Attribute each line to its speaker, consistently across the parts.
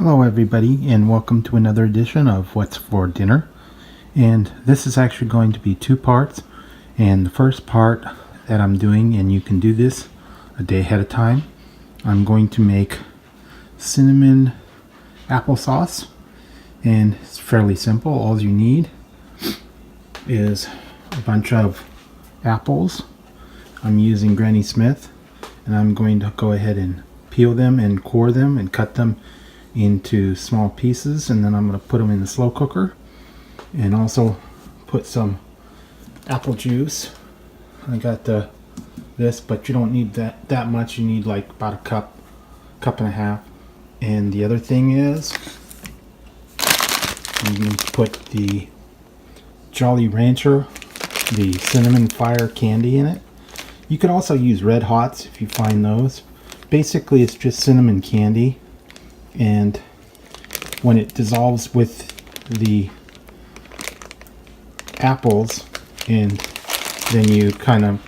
Speaker 1: Hello everybody, and welcome to another edition of What's for Dinner. And this is actually going to be two parts. And the first part that I'm doing, and you can do this a day ahead of time, I'm going to make cinnamon applesauce. And it's fairly simple. All you need is a bunch of apples. I'm using Granny Smith, and I'm going to go ahead and peel them and core them and cut them into small pieces, and then I'm going to put them in the slow cooker and also put some apple juice. I got this, but you don't need that much. You need like about a cup and a half. And the other thing is you can put the Jolly Rancher, the cinnamon fire candy in it. You can also use Red Hots if you find those. Basically it's just cinnamon candy, and when it dissolves with the apples, and then you kind of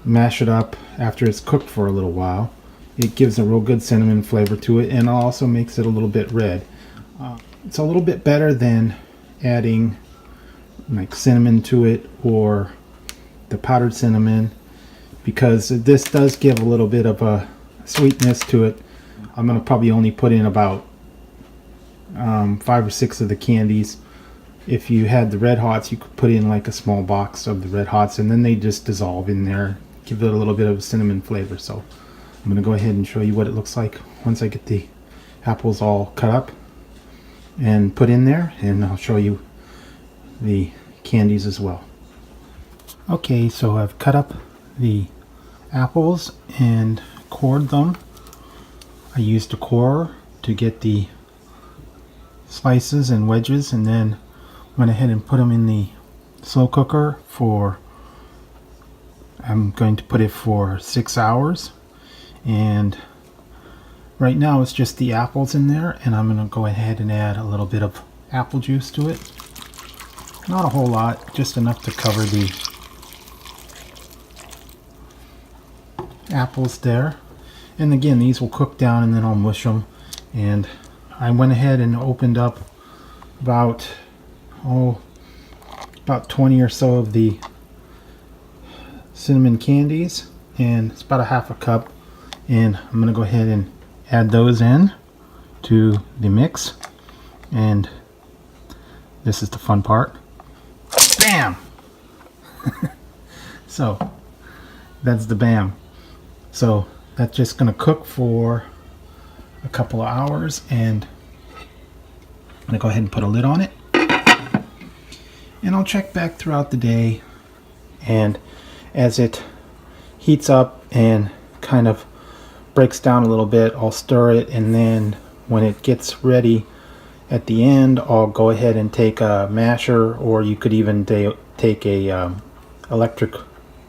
Speaker 1: mash it up after it's cooked for a little while, it gives a real good cinnamon flavor to it, and also makes it a little bit red. It's a little bit better than adding like cinnamon to it or the powdered cinnamon, because this does give a little bit of a sweetness to it. I'm going to probably only put in about 5 or 6 of the candies. If you had the Red Hots, you could put in like a small box of the Red Hots, and then they just dissolve in there, give it a little bit of a cinnamon flavor. So I'm going to go ahead and show you what it looks like once I get the apples all cut up and put in there, and I'll show you the candies as well. Okay, so I've cut up the apples and cored them. I used a corer to get the slices and wedges, and then went ahead and put them in the slow cooker I'm going to put it for 6 hours. And right now it's just the apples in there, and I'm going to go ahead and add a little bit of apple juice to it. Not a whole lot, just enough to cover the apples there. And again, these will cook down, and then I'll mush them. And I went ahead and opened up about 20 or so of the cinnamon candies, and it's about a half a cup. And I'm going to go ahead and add those in to the mix. And this is the fun part. Bam! So that's the bam. So that's just going to cook for a couple of hours, and I'm going to go ahead and put a lid on it. And I'll check back throughout the day, and as it heats up and kind of breaks down a little bit, I'll stir it, and then when it gets ready at the end, I'll go ahead and take a masher, or you could even take a electric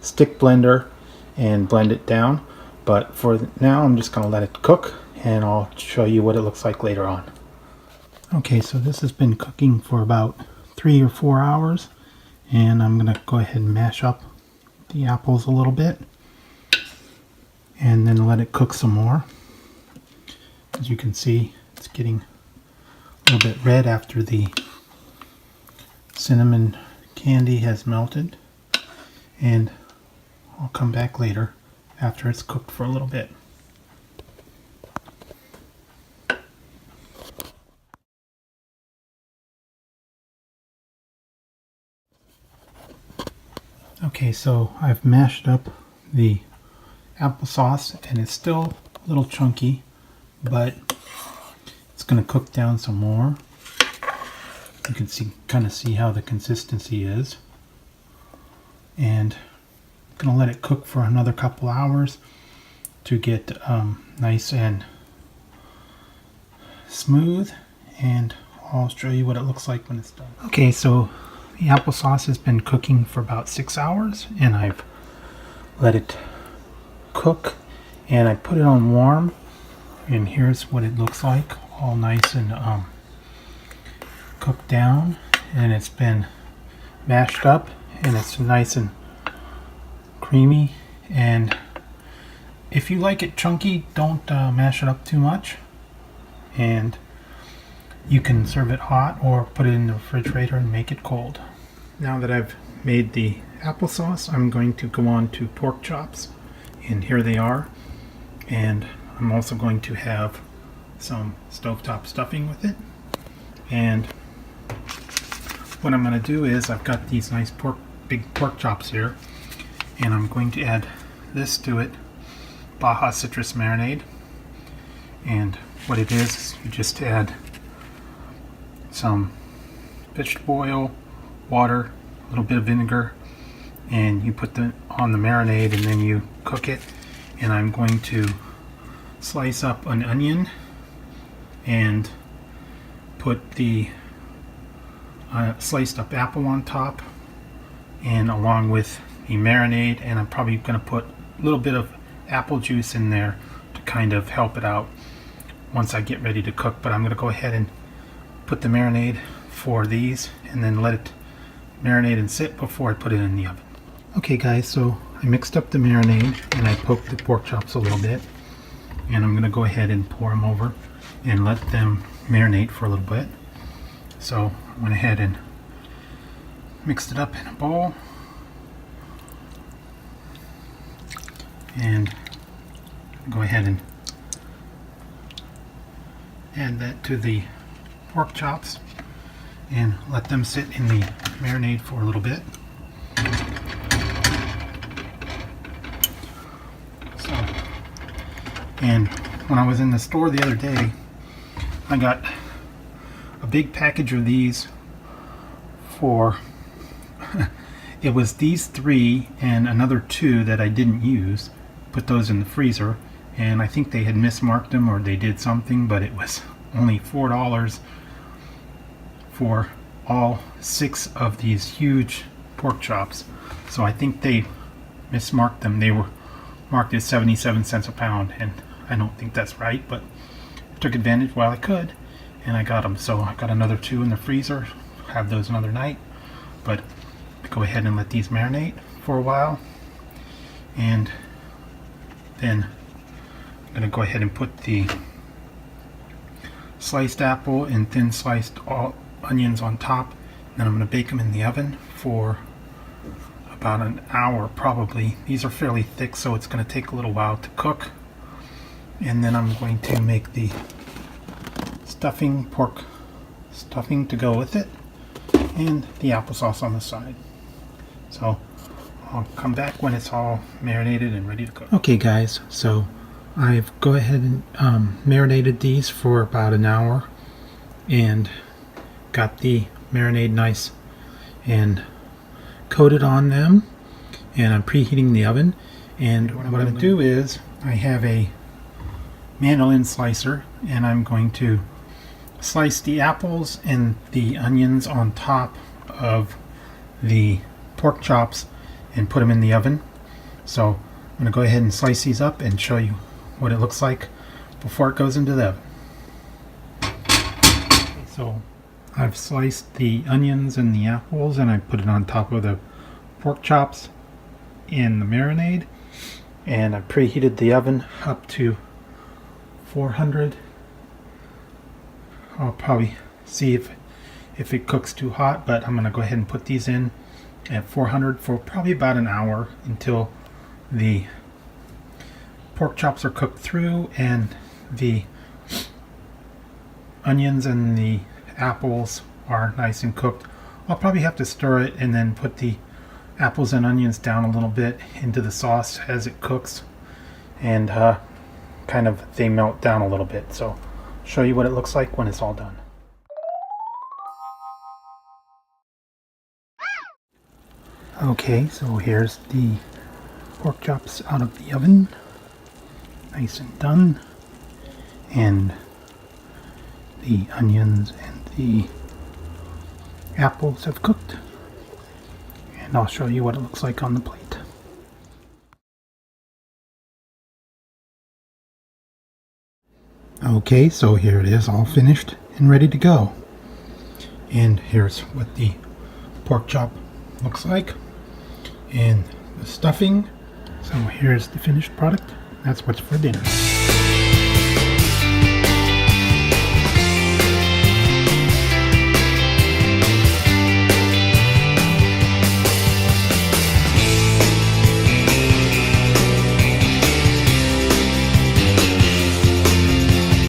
Speaker 1: stick blender and blend it down. But for now, I'm just going to let it cook, and I'll show you what it looks like later on. Okay, so this has been cooking for about 3 or 4 hours, and I'm going to go ahead and mash up the apples a little bit, and then let it cook some more. As you can see, it's getting a little bit red after the cinnamon candy has melted, and I'll come back later after it's cooked for a little bit. Okay, so I've mashed up the applesauce, and it's still a little chunky, but it's going to cook down some more. You can kind of see how the consistency is, and I'm going to let it cook for another couple hours to get nice and smooth, and I'll show you what it looks like when it's done. Okay, so the applesauce has been cooking for about 6 hours, and I've let it cook, and I put it on warm, and here's what it looks like, all nice and cooked down, and it's been mashed up, and it's nice and creamy. And if you like it chunky, don't mash it up too much. And You can serve it hot or put it in the refrigerator and make it cold. Now that I've made the applesauce, I'm going to go on to pork chops, and here they are. And I'm also going to have some stovetop stuffing with it. And what I'm going to do is, I've got these nice big pork chops here, and I'm going to add this to it, Baja citrus marinade. And what it is you just add some vegetable oil, water, a little bit of vinegar, and you put them on the marinade, and then you cook it. And I'm going to slice up an onion and put the sliced up apple on top, and along with the marinade, and I'm probably going to put a little bit of apple juice in there to kind of help it out once I get ready to cook. But I'm going to go ahead and put the marinade for these and then let it marinate and sit before I put it in the oven. Okay guys, so I mixed up the marinade and I poked the pork chops a little bit, and I'm going to go ahead and pour them over and let them marinate for a little bit. So I went ahead and mixed it up in a bowl, and go ahead and add that to the pork chops and let them sit in the marinade for a little bit. So, and when I was in the store the other day, I got a big package of these for it was these 3 and another 2 that I didn't use. Put those in the freezer, and I think they had mismarked them or they did something, but it was only $4 for all 6 of these huge pork chops. So I think they mismarked them. They were marked as 77 cents a pound, and I don't think that's right, but I took advantage while I could and I got them. So I got another 2 in the freezer, have those another night. But go ahead and let these marinate for a while, and then I'm going to go ahead and put the sliced apple and thin sliced onions on top. Then I'm going to bake them in the oven for about an hour probably. These are fairly thick, so it's going to take a little while to cook. And then I'm going to make the stuffing, pork stuffing to go with it, and the applesauce on the side. So I'll come back when it's all marinated and ready to cook. Okay guys, so I've go ahead and marinated these for about an hour and got the marinade nice and coated on them, and I'm preheating the oven. And what I'm going to do is, I have a mandolin slicer, and I'm going to slice the apples and the onions on top of the pork chops and put them in the oven. So I'm going to go ahead and slice these up and show you what it looks like before it goes into the oven. So I've sliced the onions and the apples, and I put it on top of the pork chops in the marinade, and I preheated the oven up to 400. I'll probably see if it cooks too hot, but I'm going to go ahead and put these in at 400 for probably about an hour until the pork chops are cooked through and the onions and the apples are nice and cooked. I'll probably have to stir it and then put the apples and onions down a little bit into the sauce as it cooks, and kind of they melt down a little bit. So I'll show you what it looks like when it's all done. Okay, so here's the pork chops out of the oven, nice and done, and the onions and the apples have cooked, and I'll show you what it looks like on the plate. Okay, so here it is, all finished and ready to go. And here's what the pork chop looks like, and the stuffing. So here's the finished product. That's what's for dinner.